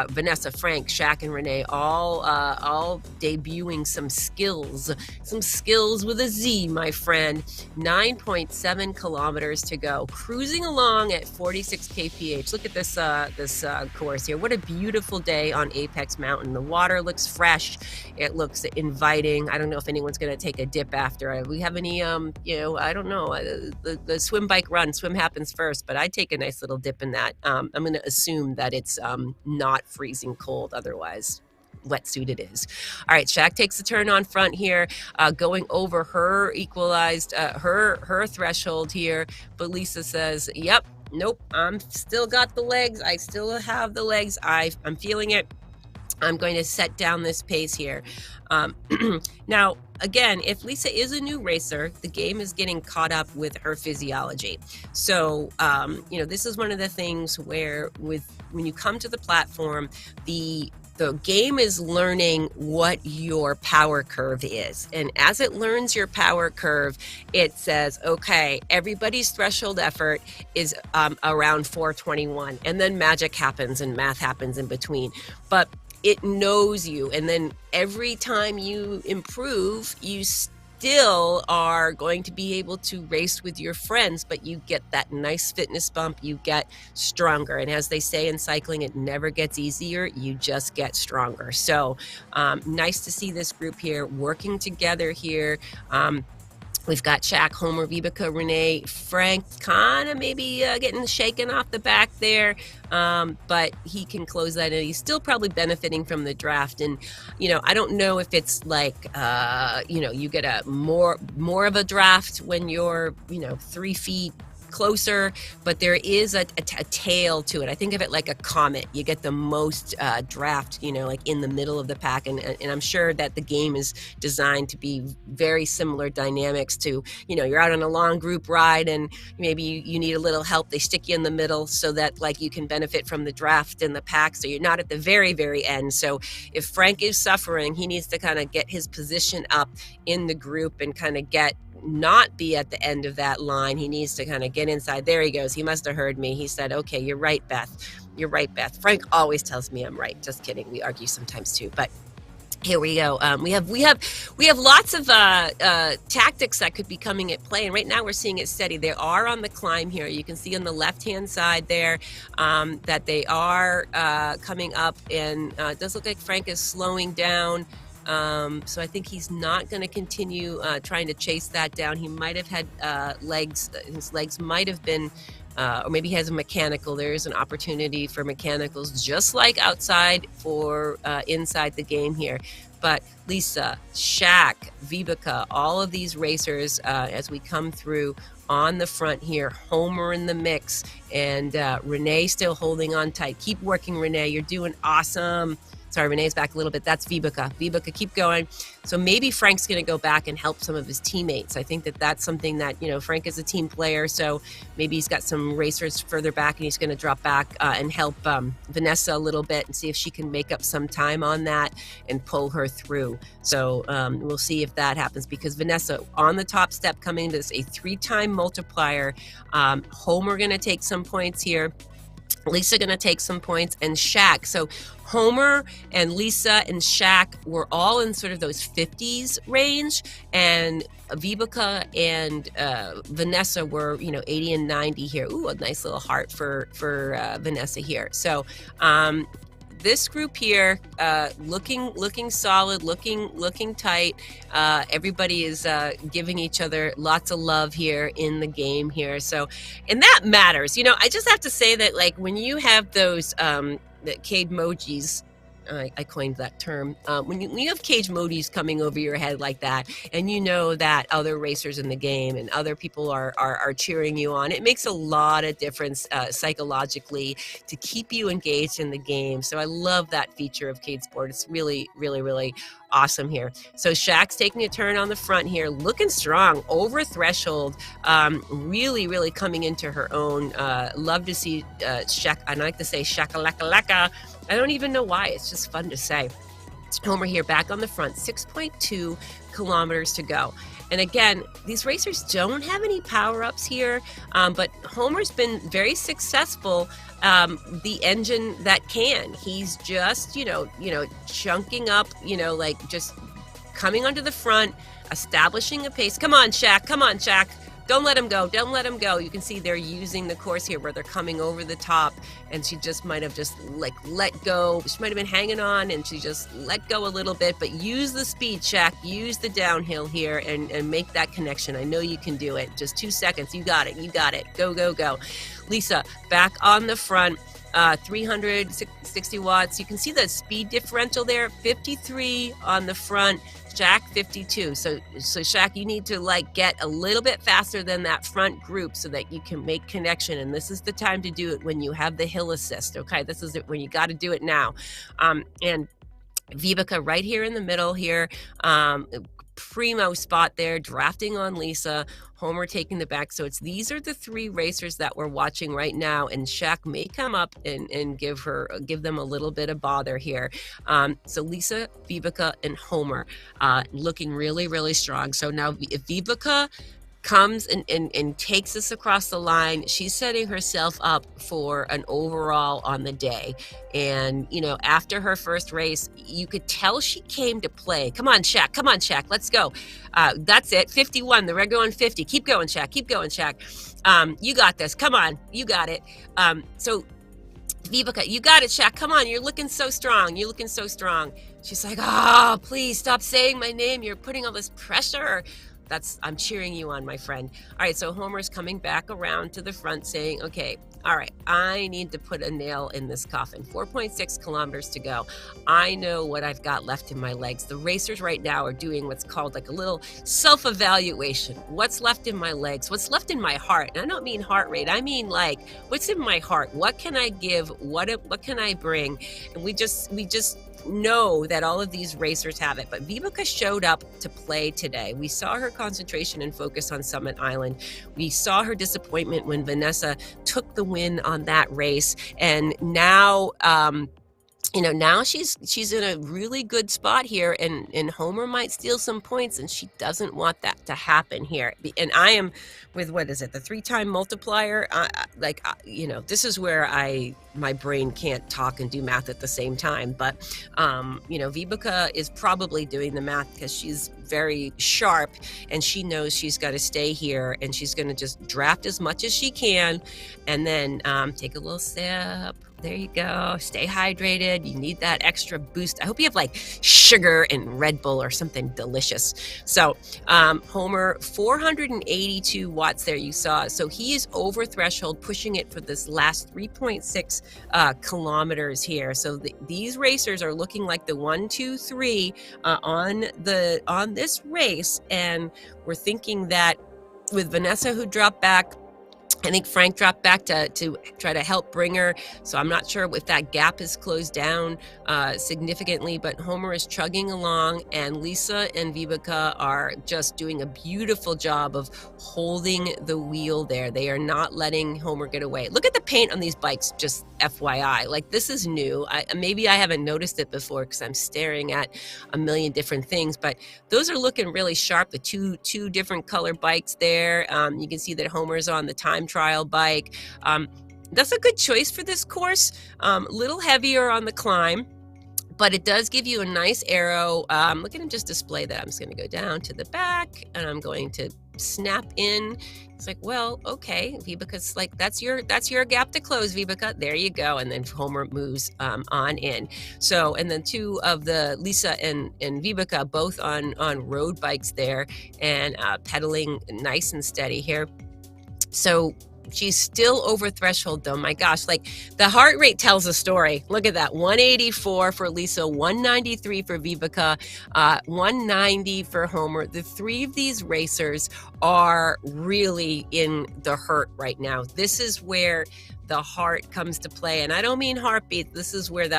Vanessa, Frank, Shaq, and Renee all debuting some skills with a Z, my friend. 9.7 kilometers to go, cruising along at 46 kph. Look at this course here. What a beautiful day on Apex Mountain. The water looks fresh. It looks inviting. I don't know if anyone's going to take a dip after. We have any, I don't know, the swim, bike, run. Swim happens first, but I'd take a nice little dip in that. I'm going to assume that it's not freezing cold. Otherwise, wetsuit it is. All right, Shaq takes the turn on front here, going over her equalized, her threshold here. But Lisa says, yep, nope, I'm still got the legs. I still have the legs. I'm feeling it. I'm going to set down this pace here. Now, again, if Lisa is a new racer, the game is getting caught up with her physiology. So, this is one of the things where when you come to the platform, the game is learning what your power curve is. And as it learns your power curve, it says, okay, everybody's threshold effort is around 421. And then magic happens and math happens in between. But it knows you. And then every time you improve, you still are going to be able to race with your friends, but you get that nice fitness bump, you get stronger. And as they say in cycling, it never gets easier, you just get stronger. So nice to see this group here working together here. We've got Shaq, Homer, Vibeke, Renee, Frank, kind of maybe getting shaken off the back there, but he can close that in. He's still probably benefiting from the draft. And, I don't know if it's like, you get a more of a draft when you're, 3 feet closer, but there is a tail to it. I think of it like a comet. You get the most draft, like in the middle of the pack. And I'm sure that the game is designed to be very similar dynamics to, you're out on a long group ride and maybe you need a little help. They stick you in the middle so that like you can benefit from the draft and the pack. So you're not at the very, very end. So if Frank is suffering, he needs to kind of get his position up in the group and kind of not be at the end of that line. He needs to kind of get inside. There he goes. He must have heard me. He said, okay, you're right, Beth. You're right, Beth. Frank always tells me I'm right. Just kidding. We argue sometimes too, but here we go. We have lots of tactics that could be coming at play, and right now we're seeing it steady. They are on the climb here. You can see on the left-hand side there that they are coming up, and it does look like Frank is slowing down. So I think he's not going to continue trying to chase that down. He might have had legs. His legs might have been, or maybe he has a mechanical. There is an opportunity for mechanicals, just like outside for inside the game here. But Lisa, Shaq, Vibeke, all of these racers, as we come through on the front here, Homer in the mix, and Renee still holding on tight. Keep working, Renee. You're doing awesome. Sorry, Renee's back a little bit. That's Vibeke. Vibeke, keep going. So maybe Frank's going to go back and help some of his teammates. I think that that's something that, Frank is a team player, so maybe he's got some racers further back and he's going to drop back and help Vanessa a little bit and see if she can make up some time on that and pull her through. So we'll see if that happens, because Vanessa on the top step coming to this, a 3-time multiplier. Homer going to take some points here. Lisa going to take some points, and Shaq. So Homer and Lisa and Shaq were all in sort of those 50s range, and Vibeke and Vanessa were, 80 and 90 here. Ooh, a nice little heart for Vanessa here. So this group here, looking solid, looking tight. Everybody is giving each other lots of love here in the game here. So, and that matters. I just have to say that, like, when you have those the cage emojis, I coined that term. When you have cage emojis coming over your head like that, and you know that other racers in the game and other people are cheering you on, it makes a lot of difference psychologically to keep you engaged in the game. So I love that feature of Cage Sport. It's really, really, really awesome here. So Shaq's taking a turn on the front here, looking strong, over threshold, really, really coming into her own. Love to see Shaq. I like to say shakalaka. I don't even know why. It's just fun to say. Homer here back on the front, 6.2 kilometers to go. And again, these racers don't have any power-ups here, but Homer's been very successful, the engine that can. He's just, chunking up, like just coming onto the front, establishing a pace. Come on, Shaq. Come on, Shaq. Don't let him go. Don't let him go. You can see they're using the course here where they're coming over the top, and she just might have just let go. She might have been hanging on and she just let go a little bit, but use the speed, Shaq. Use the downhill here and make that connection. I know you can do it. Just 2 seconds. You got it. You got it. Go, go, go. Lisa back on the front. 360 watts. You can see the speed differential there, 53 on the front, Shaq 52. So Shaq, you need to get a little bit faster than that front group so that you can make connection. And this is the time to do it when you have the hill assist. Okay, this is it when you got to do it now. And Vibeke right here in the middle here. Primo spot there, drafting on Lisa. Homer taking the back. So these are the 3 racers that we're watching right now, and Shaq may come up and give them a little bit of bother here. So Lisa, Vibeke, and Homer looking really, really strong. So now if Vibeke comes and takes us across the line, she's setting herself up for an overall on the day. And, after her first race, you could tell she came to play. Come on, Shaq. Come on, Shaq. Let's go. That's it. 51. The red going 50. Keep going, Shaq. Keep going, Shaq. You got this. Come on. You got it. So Vibeke, you got it, Shaq. Come on. You're looking so strong. You're looking so strong. She's like, please stop saying my name. You're putting all this pressure. I'm cheering you on, my friend. All right, so Homer's coming back around to the front saying, okay, all right, I need to put a nail in this coffin. 4.6 kilometers to go. I know what I've got left in my legs. The racers right now are doing what's called a little self-evaluation. What's left in my legs? What's left in my heart? And I don't mean heart rate. I mean what's in my heart? What can I give? What can I bring? And we just know that all of these racers have it, but Vibeke showed up to play today. We saw her concentration and focus on Summit Island. We saw her disappointment when Vanessa took the win on that race, and now now she's in a really good spot here, and Homer might steal some points, and she doesn't want that to happen here. And I am with, what is it, the 3-time multiplier? This is where my brain can't talk and do math at the same time. But Vibeke is probably doing the math because she's very sharp, and she knows she's got to stay here, and she's going to just draft as much as she can, and then take a little sip. There you go. Stay hydrated. You need that extra boost. I hope you have sugar and Red Bull or something delicious. So Homer, 482 watts there you saw. So he is over threshold, pushing it for this last 3.6 kilometers here. So these racers are looking like the 1, 2, 3 on this race. And we're thinking that with Vanessa, who dropped back, I think Frank dropped back to try to help bring her, so I'm not sure if that gap is closed down significantly, but Homer is chugging along, and Lisa and Vibeke are just doing a beautiful job of holding the wheel there. They are not letting Homer get away. Look at the paint on these bikes, just FYI. Like, this is new. Maybe I haven't noticed it before because I'm staring at a million different things, but those are looking really sharp. The two different color bikes there. You can see that Homer's on the time trial bike. That's a good choice for this course. A little heavier on the climb, but it does give you a nice arrow. Look at him just display that. I'm just going to go down to the back, and I'm going to snap in. It's like, well, okay, Vibeka's like, that's your gap to close, Vibeke. There you go. And then Homer moves on in. So, and then two of the Lisa and Vibeke both on road bikes there, and pedaling nice and steady here. So she's still over threshold though. My gosh, like, the heart rate tells a story. Look at that. 184 for Lisa, 193 for Vibeke, 190 for Homer. The three of these racers are really in the hurt right now. This is where the heart comes to play. And I don't mean heartbeat. This is where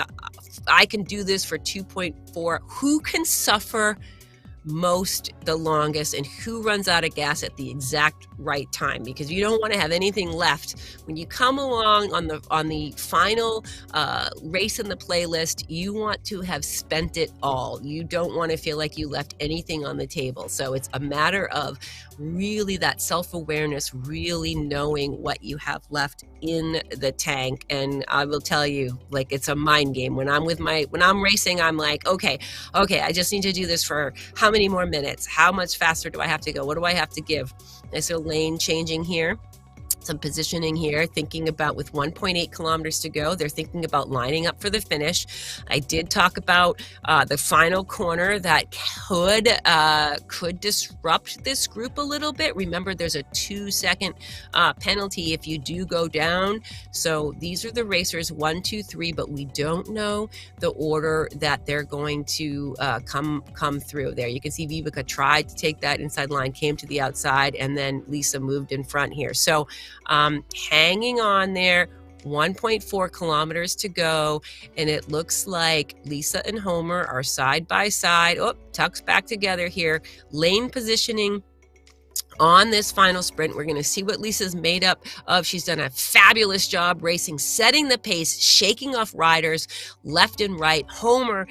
I can do this for 2.4. Who can suffer most the longest, and who runs out of gas at the exact right time, because you don't want to have anything left when you come along on the final race in the playlist. You want to have spent it all. You don't want to feel like you left anything on the table. So it's a matter of really that self-awareness, really knowing what you have left in the tank. And I will tell you, like, it's a mind game. When I'm racing, I'm like, okay, I just need to do this for how many more minutes? How much faster do I have to go? What do I have to give? Nice little lane changing here. Some positioning here, thinking about with 1.8 kilometers to go, they're thinking about lining up for the finish. I did talk about the final corner that could disrupt this group a little bit. Remember, there's a 2-second penalty if you do go down. So these are the racers 1, 2, 3, but we don't know the order that they're going to come through there. You can see Vibeke tried to take that inside line, came to the outside, and then Lisa moved in front here. So hanging on there, 1.4 kilometers to go, and it looks like Lisa and Homer are side by side. Oh, tucks back together here. Lane positioning on this final sprint. We're going to see what Lisa's made up of. She's done a fabulous job racing, setting the pace, shaking off riders left and right. Homer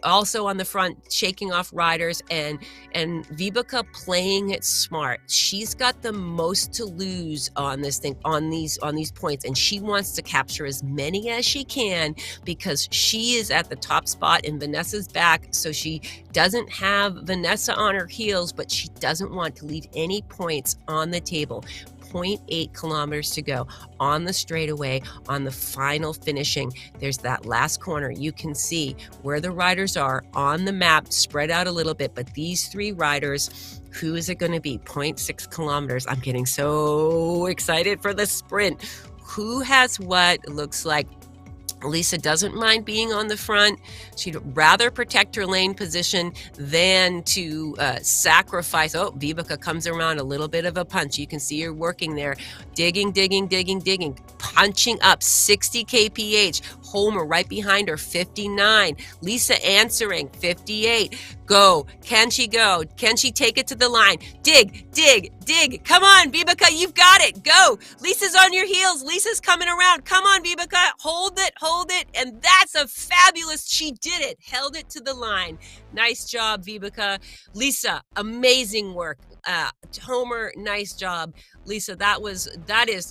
also on the front, shaking off riders, and Vibeke playing it smart. She's got the most to lose on this thing, on these points, and she wants to capture as many as she can because she is at the top spot and Vanessa's back. So she doesn't have Vanessa on her heels, but she doesn't want to leave any points on the table. 0.8 kilometers to go on the straightaway. On the final finishing, there's that last corner. You can see where the riders are on the map, spread out a little bit, but these three riders, who is it going to be? 0.6 kilometers. I'm getting so excited for the sprint. Who has what? It looks like Lisa doesn't mind being on the front. She'd rather protect her lane position than to sacrifice. Oh, Vibeke comes around, a little bit of a punch. You can see her working there, digging, punching up 60 kph. Homer right behind her, 59. Lisa answering, 58. Go. Can she go? Can she take it to the line? Dig. Come on, Vibeke, you've got it. Go. Lisa's on your heels. Lisa's coming around. Come on, Vibeke. Hold it. And that's a fabulous, she did it. Held it to the line. Nice job, Vibeke. Lisa, amazing work. Homer, nice job. Lisa,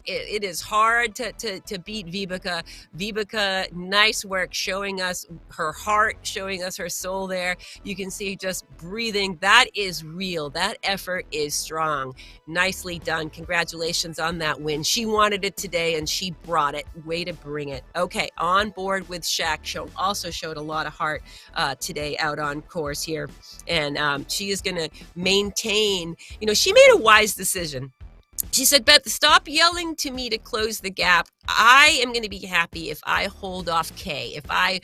it is hard to beat Vibeke. Vibeke, nice work, showing us her heart, showing us her soul there. You can see just breathing. That is real. That effort is strong. Nicely done. Congratulations on that win. She wanted it today and she brought it. Way to bring it. Okay, on board with Shaq. Also showed a lot of heart today out on course here. And she is going to maintain, she made a wise decision. She said, Beth, stop yelling to me to close the gap. I am going to be happy if I hold off Kay. If I,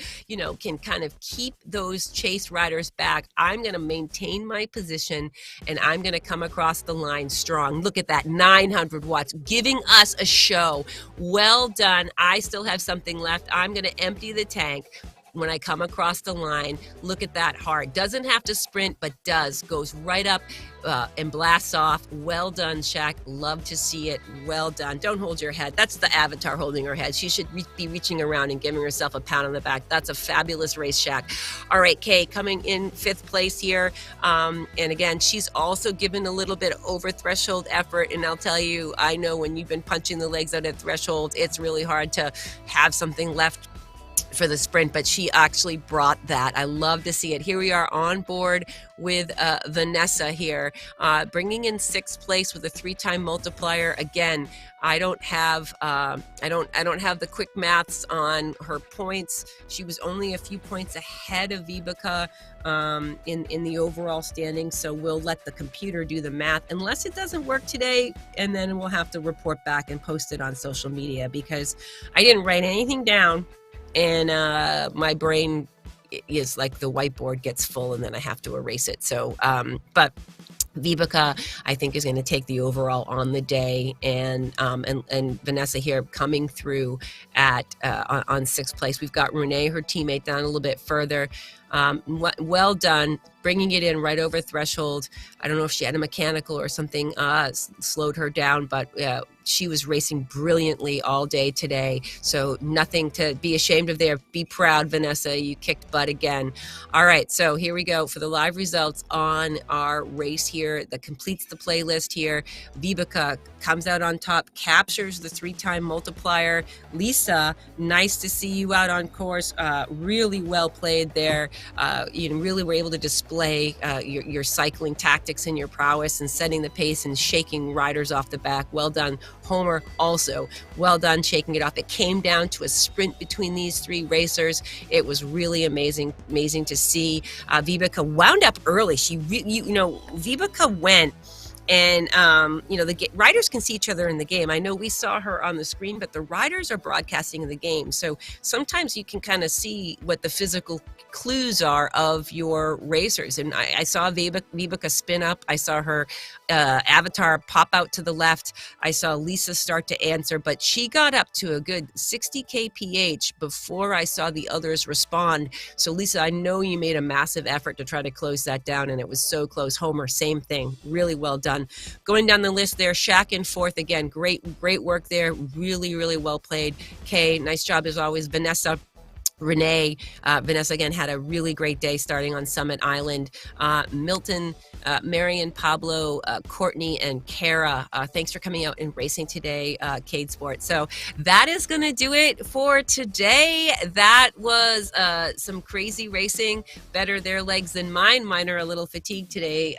can kind of keep those chase riders back, I'm going to maintain my position and I'm going to come across the line strong. Look at that, 900 watts, giving us a show. Well done. I still have something left. I'm going to empty the tank. When I come across the line, look at that hard. Doesn't have to sprint, but goes right up and blasts off. Well done, Shaq. Love to see it. Well done. Don't hold your head. That's the avatar holding her head. She should be reaching around and giving herself a pat on the back. That's a fabulous race, Shaq. All right, Kay, coming in 5th place here. And again, she's also given a little bit over threshold effort. And I'll tell you, I know when you've been punching the legs out at threshold, it's really hard to have something left for the sprint, but she actually brought that. I love to see it. Here we are on board with Vanessa here, bringing in 6th place with a 3-time multiplier. Again, I don't have the quick maths on her points. She was only a few points ahead of Vibeke in the overall standing. So we'll let the computer do the math unless it doesn't work today, and then we'll have to report back and post it on social media because I didn't write anything down. And my brain is like the whiteboard gets full and then I have to erase it. So, but Vibeke, I think, is going to take the overall on the day, and Vanessa here coming through at on 6th place. We've got Renee, her teammate, down a little bit further. Well done, bringing it in right over threshold. I don't know if she had a mechanical or something slowed her down, but she was racing brilliantly all day today. So nothing to be ashamed of there. Be proud, Vanessa. You kicked butt again. All right, so here we go for the live results on our race here that completes the playlist here. Vibeke comes out on top, captures the 3-time multiplier. Lisa, nice to see you out on course. Really well played there. You really were able to display your cycling tactics and your prowess and setting the pace and shaking riders off the back. Well done. Homer also well done shaking it off. It came down to a sprint between these 3 racers. It was really amazing to see. Vibeke wound up early. Vibeke went. And, the riders can see each other in the game. I know we saw her on the screen, but the riders are broadcasting in the game. So sometimes you can kind of see what the physical clues are of your racers. And I saw Vibeke spin up. I saw her avatar pop out to the left. I saw Lisa start to answer, but she got up to a good 60 kph before I saw the others respond. So Lisa, I know you made a massive effort to try to close that down, and it was so close. Homer, same thing. Really well done. Going down the list there, Shaq in 4th. Again, great work there. Really, really well played. Kay, nice job as always. Vanessa. Renee, Vanessa again had a really great day starting on Summit Island. Milton, Marion, Pablo, Courtney, and Kara, thanks for coming out and racing today, Cade Sport. So that is going to do it for today. That was some crazy racing, better their legs than mine. Mine are a little fatigued today,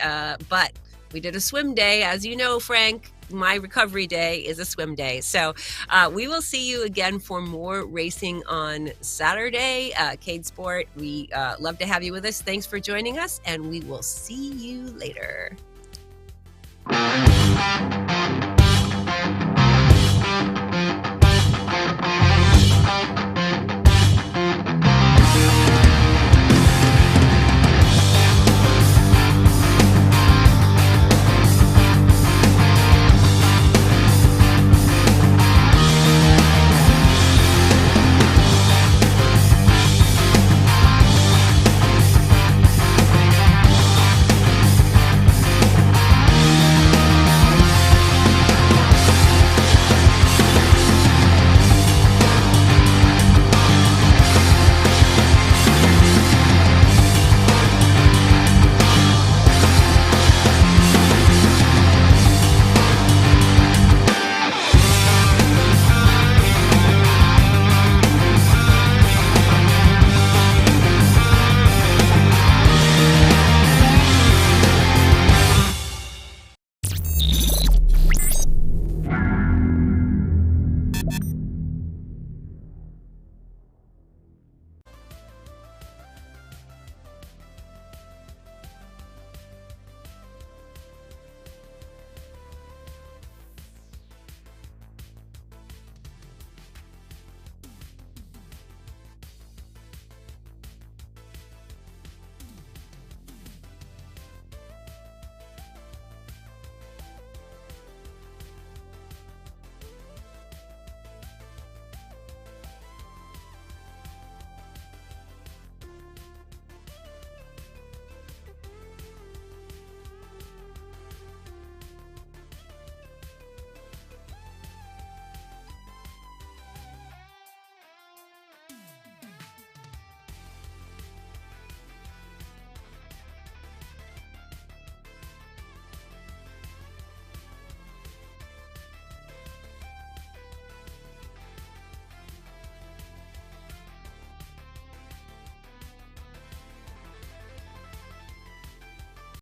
but we did a swim day, as you know, Frank. My recovery day is a swim day. So we will see you again for more racing on Saturday. Cade Sport, we love to have you with us. Thanks for joining us, and we will see you later.